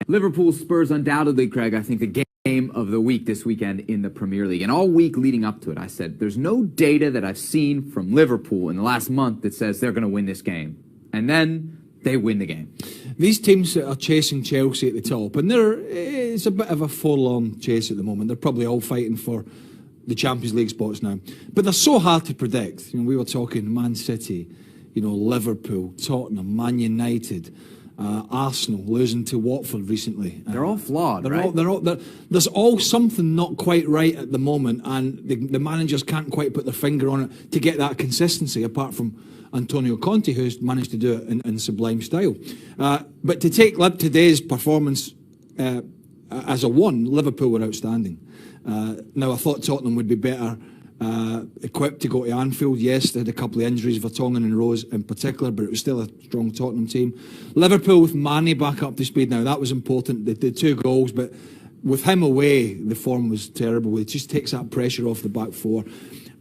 Liverpool Spurs undoubtedly, Craig, I think the game of the week this weekend in the Premier League. And all week leading up to it, I said, there's no data that I've seen from Liverpool in the last month that says they're going to win this game. And then they win the game. These teams that are chasing Chelsea at the top, and it's a bit of a forlorn chase at the moment. They're probably all fighting for the Champions League spots now. But they're so hard to predict. We were talking Man City, Liverpool, Tottenham, Man United, Arsenal losing to Watford recently. They're all flawed, right? There's all something not quite right at the moment, and the managers can't quite put their finger on it to get that consistency, apart from Antonio Conte, who's managed to do it in sublime style. But to take today's performance as a one, Liverpool were outstanding. Now, I thought Tottenham would be better equipped to go to Anfield. Yes, they had a couple of injuries, Vertonghen and Rose in particular, but it was still a strong Tottenham team. Liverpool with Mané back up to speed now, that was important. They did 2 goals, but with him away, the form was terrible. It just takes that pressure off the back four.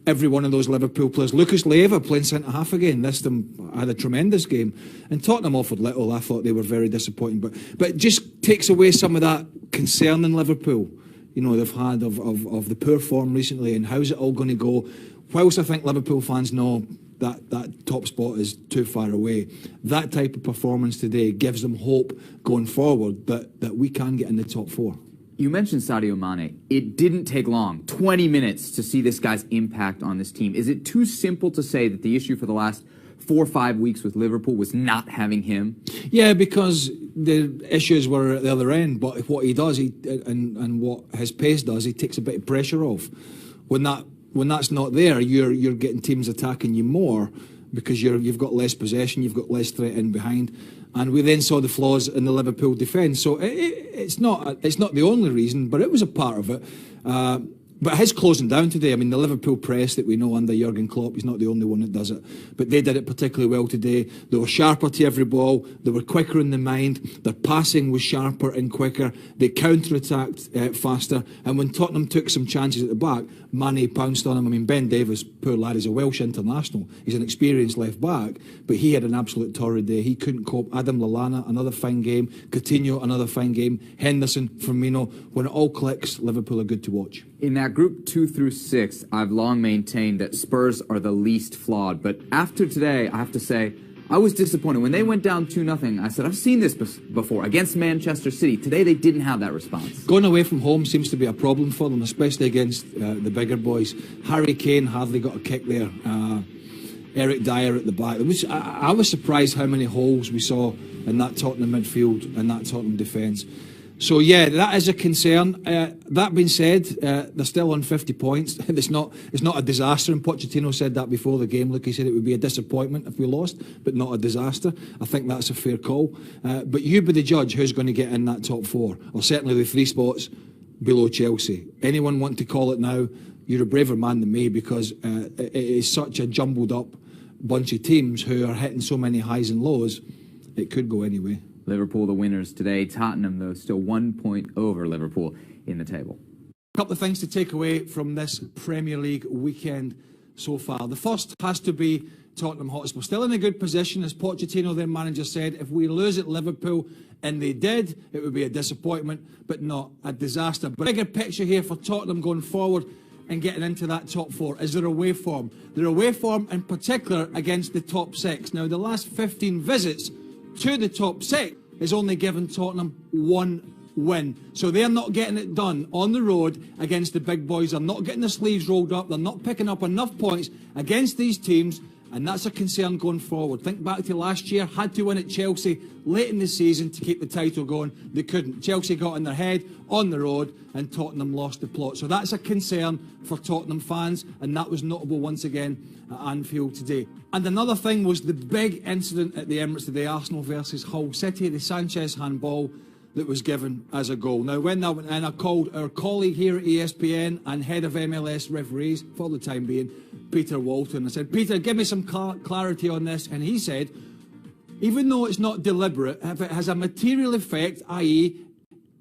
Every one of those Liverpool players, Lucas Leiva playing centre-half again, this time had a tremendous game. And Tottenham offered little. I thought they were very disappointing. But it just takes away some of that concern in Liverpool, they've had of the poor form recently, and how's it all going to go. Whilst I think Liverpool fans know that top spot is too far away, that type of performance today gives them hope going forward that we can get in the top 4. You mentioned Sadio Mané. It didn't take long, 20 minutes, to see this guy's impact on this team. Is it too simple to say that the issue for the last 4 or 5 weeks with Liverpool was not having him? Yeah, because the issues were at the other end. But what he does, and what his pace does, he takes a bit of pressure off. When that's not there, you're getting teams attacking you more because you've got less possession, you've got less threat in behind. And we then saw the flaws in the Liverpool defence. So it's not the only reason, but it was a part of it. But his closing down today, the Liverpool press that we know under Jurgen Klopp, he's not the only one that does it, but they did it particularly well today. They were sharper to every ball, they were quicker in the mind, their passing was sharper and quicker, they counter-attacked faster, and when Tottenham took some chances at the back, Mané pounced on him. Ben Davies, poor lad, is a Welsh international, he's an experienced left-back, but he had an absolute torrid day. He couldn't cope. Adam Lallana, another fine game. Coutinho, another fine game. Henderson, Firmino. When it all clicks, Liverpool are good to watch. In that group 2 through 6, I've long maintained that Spurs are the least flawed. But after today, I have to say, I was disappointed. When they went down 2-0, I said, I've seen this before against Manchester City. Today, they didn't have that response. Going away from home seems to be a problem for them, especially against the bigger boys. Harry Kane hardly got a kick there. Eric Dyer at the back. I was surprised how many holes we saw in that Tottenham midfield and that Tottenham defence. So yeah, that is a concern. That being said, they're still on 50 points. It's not a disaster, and Pochettino said that before the game. Look, he said it would be a disappointment if we lost, but not a disaster. I think that's a fair call. But you be the judge who's going to get in that top 4, or certainly the 3 spots below Chelsea. Anyone want to call it now? You're a braver man than me, because it is such a jumbled up bunch of teams who are hitting so many highs and lows. It could go anyway. Liverpool the winners today. Tottenham, though, still 1 point over Liverpool in the table. A couple of things to take away from this Premier League weekend so far. The first has to be Tottenham Hotspur. Still in a good position, as Pochettino, their manager, said. If we lose at Liverpool, and they did, it would be a disappointment, but not a disaster. But bigger picture here for Tottenham going forward and getting into that top 4 is their away form. Their away form in particular against the top 6. Now, the last 15 visits to the top 6 has only given Tottenham 1 win. So they're not getting it done on the road against the big boys. They're not getting their sleeves rolled up. They're not picking up enough points against these teams, and that's a concern going forward. Think back to last year, had to win at Chelsea late in the season to keep the title going. They couldn't. Chelsea got in their head on the road, and Tottenham lost the plot. So that's a concern for Tottenham fans, and that was notable once again at Anfield today. And another thing was the big incident at the Emirates today, Arsenal versus Hull City, the Sanchez handball that was given as a goal. Now, when that went in, I called our colleague here at ESPN and head of MLS referees, for the time being, Peter Walton. I said, Peter, give me some clarity on this. And he said, even though it's not deliberate, if it has a material effect, i.e.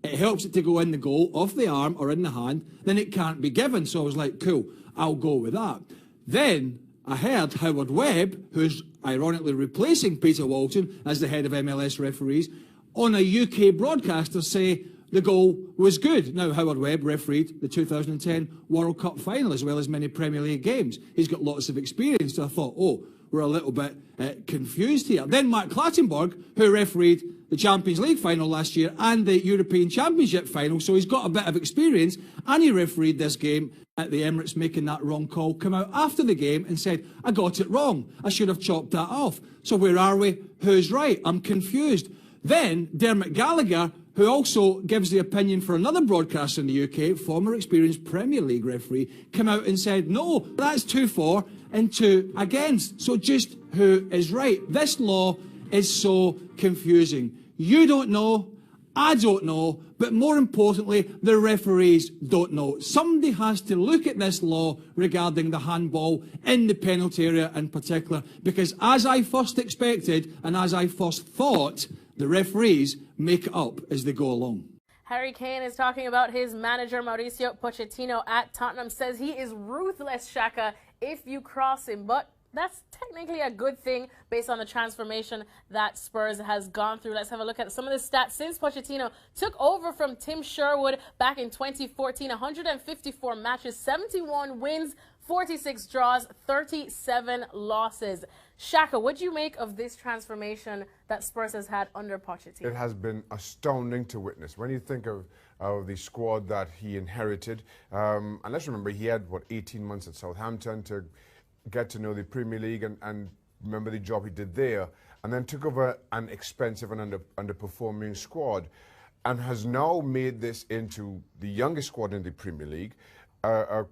it helps it to go in the goal, off the arm or in the hand, then it can't be given. So I was like, cool, I'll go with that. Then I heard Howard Webb, who's ironically replacing Peter Walton as the head of MLS referees, on a UK broadcaster say the goal was good. Now, Howard Webb refereed the 2010 World Cup final as well as many Premier League games. He's got lots of experience, so I thought, oh, we're a little bit confused here. Then Mark Clattenburg, who refereed the Champions League final last year and the European Championship final, so he's got a bit of experience, and he refereed this game at the Emirates, making that wrong call, come out after the game and said, I got it wrong. I should have chopped that off. So where are we? Who's right? I'm confused. Then Dermot Gallagher, who also gives the opinion for another broadcaster in the UK, former experienced Premier League referee, came out and said, no, that's 2 for and 2 against. So just who is right? This law is so confusing. You don't know, I don't know, but more importantly, the referees don't know. Somebody has to look at this law regarding the handball in the penalty area in particular, because as I first expected and as I first thought, the referees make it up as they go along. Harry Kane is talking about his manager, Mauricio Pochettino, at Tottenham. Says he is ruthless, Shaka, if you cross him. But that's technically a good thing based on the transformation that Spurs has gone through. Let's have a look at some of the stats since Pochettino took over from Tim Sherwood back in 2014. 154 matches, 71 wins, 46 draws, 37 losses. Shaka, what do you make of this transformation that Spurs has had under Pochettino? It has been astounding to witness. When you think of the squad that he inherited, and let's remember he had, 18 months at Southampton to get to know the Premier League and remember the job he did there, and then took over an expensive and underperforming squad, and has now made this into the youngest squad in the Premier League, a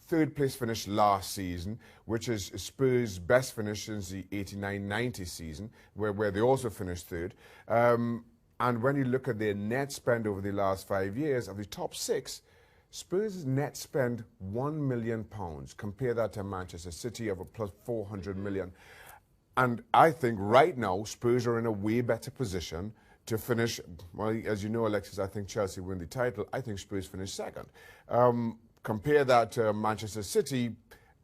third place finish last season, which is Spurs' best finish since the 89-90 season, where they also finished third. And when you look at their net spend over the last 5 years, of the top 6, Spurs' net spend £1 million. Compare that to Manchester City of a plus 400 million. And I think right now Spurs are in a way better position to finish. Well, as you know, Alexis, I think Chelsea win the title. I think Spurs finish second. Compare that to Manchester City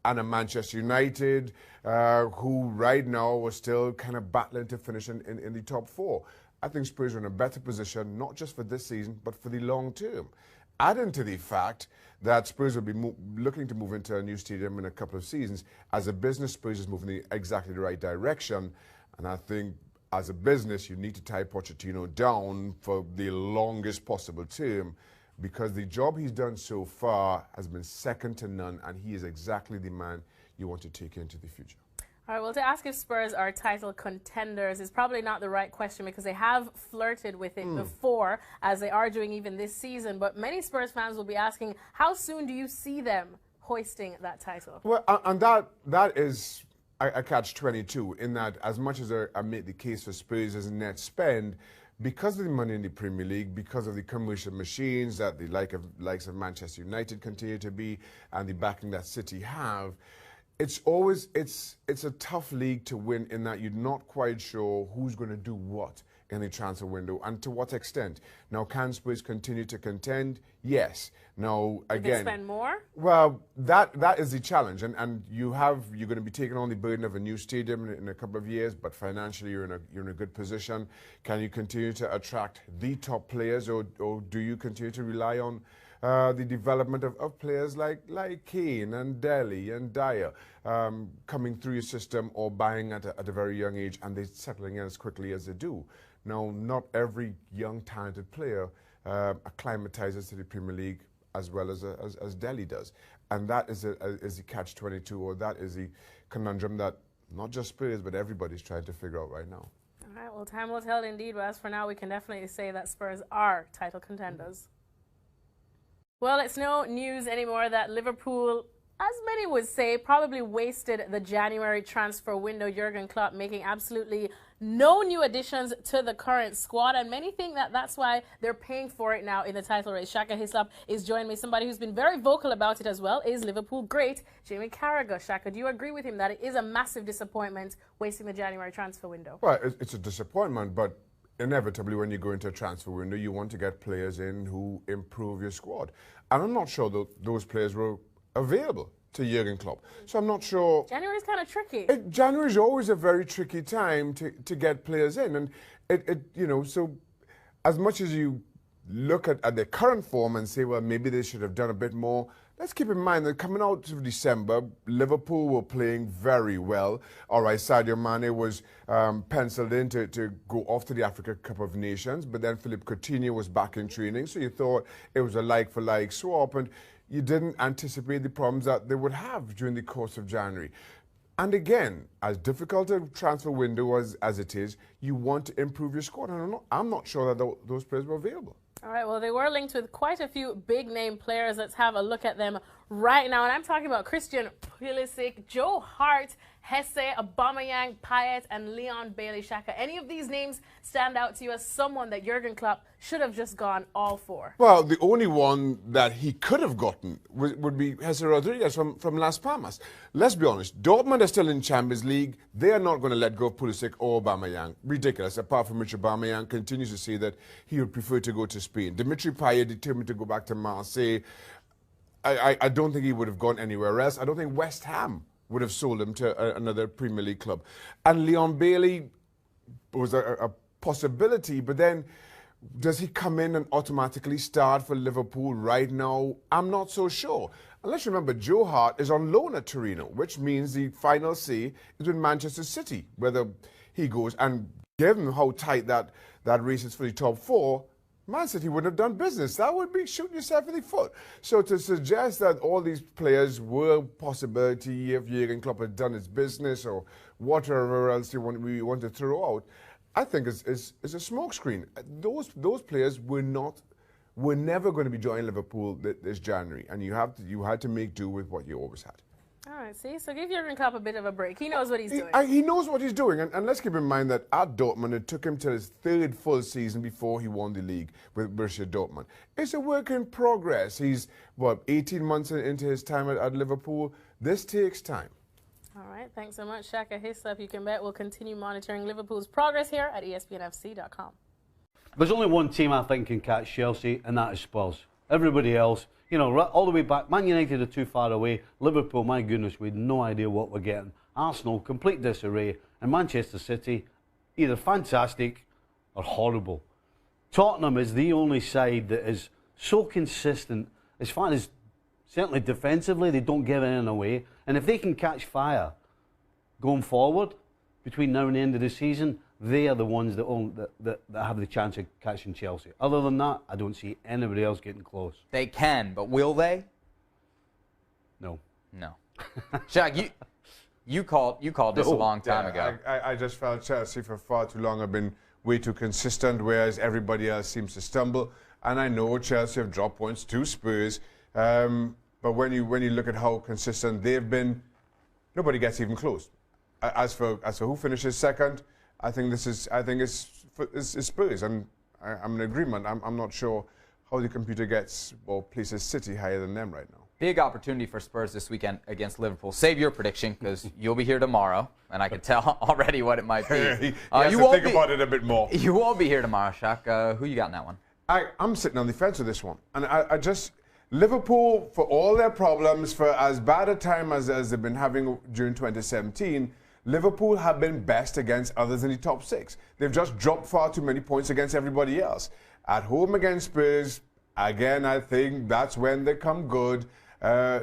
and a Manchester United, who right now are still kind of battling to finish in the top 4. I think Spurs are in a better position, not just for this season, but for the long term. Adding to the fact that Spurs will be looking to move into a new stadium in a couple of seasons. As a business, Spurs is moving in exactly the right direction. And I think as a business, you need to tie Pochettino down for the longest possible term, because the job he's done so far has been second to none, and he is exactly the man you want to take into the future. All right, well, to ask if Spurs are title contenders is probably not the right question, because they have flirted with it before, as they are doing even this season. But many Spurs fans will be asking, how soon do you see them hoisting that title? Well, and that is a catch-22, in that as much as I make the case for Spurs as a net spend, because of the money in the Premier League, because of the commercial machines that the likes of Manchester United continue to be, and the backing that City have, it's a tough league to win, in that you're not quite sure who's going to do what in the transfer window and to what extent. Now, can Spurs continue to contend? Yes. Now, again, you can spend more? Well, that is the challenge, and you're going to be taking on the burden of a new stadium in a couple of years, but financially you're in a good position. Can you continue to attract the top players, or do you continue to rely on the development of players like Kane and Dele and Dyer coming through your system, or buying at a very young age and they settling in as quickly as they do? Now, not every young talented player acclimatizes to the Premier League as well as Dele does, and that is the catch-22, or that is the conundrum that not just Spurs but everybody's trying to figure out right now. All right, well, time will tell indeed, but as for now, we can definitely say that Spurs are title contenders. Well, it's no news anymore that Liverpool, as many would say, probably wasted the January transfer window. Jurgen Klopp making absolutely no new additions to the current squad, and many think that that's why they're paying for it now in the title race. Shaka Hislop is joining me. Somebody who's been very vocal about it as well is Liverpool great Jamie Carragher. Shaka, do you agree with him that it is a massive disappointment wasting the January transfer window? Well, it's a disappointment, but inevitably when you go into a transfer window, you want to get players in who improve your squad. And I'm not sure those players were available to Jurgen Klopp. So I'm not sure. January is kind of tricky. January is always a very tricky time to get players in. And you know, so as much as you look at their current form and say, well, maybe they should have done a bit more, let's keep in mind that coming out of December, Liverpool were playing very well. All right, Sadio Mané was penciled in to go off to the Africa Cup of Nations, but then Philippe Coutinho was back in training, so you thought it was a like-for-like swap, and you didn't anticipate the problems that they would have during the course of January. And again, as difficult a transfer window as it is, you want to improve your squad. And I'm not sure that those players were available. All right, well, they were linked with quite a few big-name players. Let's have a look at them right now. And I'm talking about Christian Pulisic, Joe Hart, Ysis, Aubameyang, Payet, and Leon Bailey Xhaka. Any of these names stand out to you as someone that Jurgen Klopp should have just gone all for? Well, the only one that he could have gotten would be Ysis Rodriguez from Las Palmas. Let's be honest, Dortmund are still in Champions League. They are not going to let go of Pulisic or Aubameyang. Ridiculous. Apart from which Aubameyang continues to say that he would prefer to go to Spain. Dimitri Payet determined to go back to Marseille. I don't think he would have gone anywhere else. I don't think West Ham would have sold him to another Premier League club. And Leon Bailey was a possibility, but then does he come in and automatically start for Liverpool right now? I'm not so sure. And let's remember, Joe Hart is on loan at Torino, which means the final say is with Manchester City, whether he goes. And given how tight that race is for the top four, Man City wouldn't have done business. That would be shooting yourself in the foot. So to suggest that all these players were a possibility if Jurgen Klopp had done his business or whatever else we want to throw out, I think is a smokescreen. Those players were never going to be joining Liverpool this January, and you had to make do with what you always had. All right, see? So give Jurgen Klopp a bit of a break. He knows what he's doing. He knows what he's doing. And let's keep in mind that at Dortmund, it took him to his third full season before he won the league with Borussia Dortmund. It's a work in progress. He's, 18 months into his time at Liverpool. This takes time. All right, thanks so much, Xhaka. Hislop, you can bet we'll continue monitoring Liverpool's progress here at ESPNFC.com. There's only one team I think can catch Chelsea, and that is Spurs. Everybody else, you know, all the way back, Man United are too far away. Liverpool, my goodness, we had no idea what we're getting. Arsenal, complete disarray. And Manchester City, either fantastic or horrible. Tottenham is the only side that is so consistent as far as, certainly defensively, they don't give anything away. And if they can catch fire going forward between now and the end of the season, they are the ones that have the chance of catching Chelsea. Other than that, I don't see anybody else getting close. They can, but will they? No. No. Shaq, you called this a long time ago. I just felt Chelsea for far too long have been way too consistent, whereas everybody else seems to stumble. And I know Chelsea have dropped points to Spurs, but when you look at how consistent they've been, nobody gets even close. As for who finishes second, I think it's Spurs, and I'm in agreement. I'm not sure how the computer gets or places City higher than them right now. Big opportunity for Spurs this weekend against Liverpool. Save your prediction because you'll be here tomorrow, and I can tell already what it might be. He has to think about it a bit more. You won't be here tomorrow, Shaq. Who you got in that one? I'm sitting on the fence with this one, and Liverpool, for all their problems, for as bad a time as they've been having during 2017. Liverpool have been best against others in the top six. They've just dropped far too many points against everybody else. At home against Spurs, again, I think that's when they come good.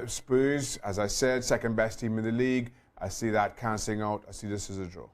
Spurs, as I said, second best team in the league. I see that cancelling out. I see this as a draw.